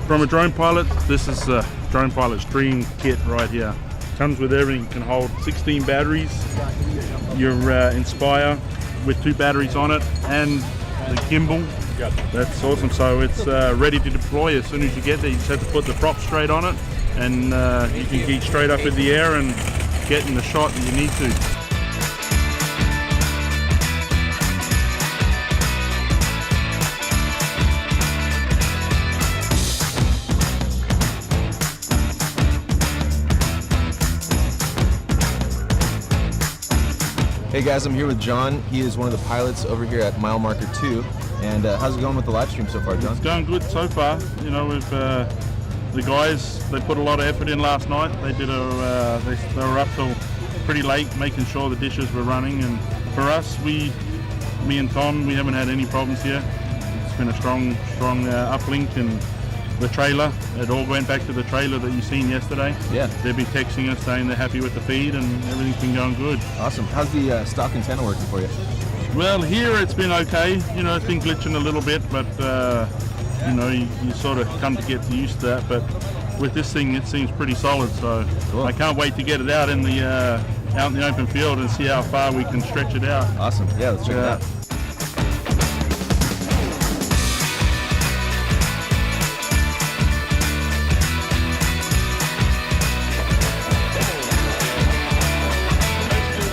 From a drone pilot, this is a drone pilot's dream kit right here. Comes with everything. Can hold 16 batteries. Your Inspire with 2 batteries on it, and the gimbal. That's awesome. So it's ready to deploy as soon as you get there. You just have to put the prop straight on it, and you can get straight up in the air and get in the shot that you need to. Hey guys, I'm here with Jon. He is one of the pilots over here at Mile Marker 2. And how's it going with the live stream so far, Jon? It's going good so far. You know, we've the guys, they put a lot of effort in last night. They did they were up till pretty late making sure the dishes were running. And for us, me and Tom, we haven't had any problems here. It's been a strong uplink, and the trailer, it all went back to the trailer that you seen yesterday. Yeah. They've been texting us saying they're happy with the feed and everything's been going good. Awesome. How's the stock antenna working for you? Well, here it's been okay. You know, it's been glitching a little bit, but you know, you sort of come to get used to that. But with this thing, it seems pretty solid. So cool. I can't wait to get it out in the open field and see how far we can stretch it out. Awesome. Yeah, let's check it out.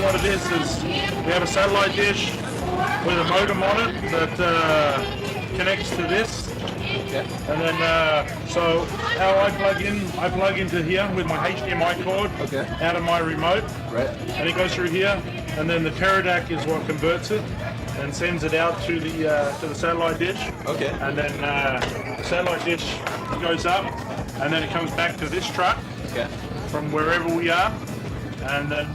What it is we have a satellite dish with a modem on it that connects to this. Okay. And then, so how I plug into here with my HDMI cord out of my remote. Right. And it goes through here, and then the Pterodac is what converts it and sends it out to the satellite dish. Okay. And then the satellite dish goes up, and then it comes back to this truck from wherever we are. And then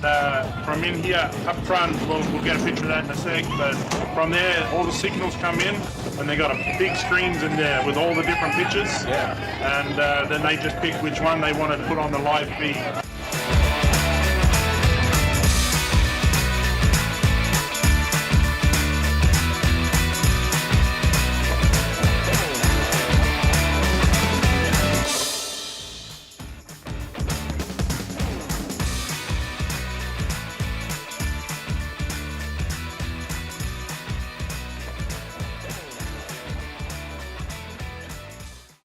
from in here up front, we'll get a picture of that in a sec, but from there all the signals come in, and they got big screens in there with all the different pictures. Yeah. And then they just pick which one they want to put on the live feed.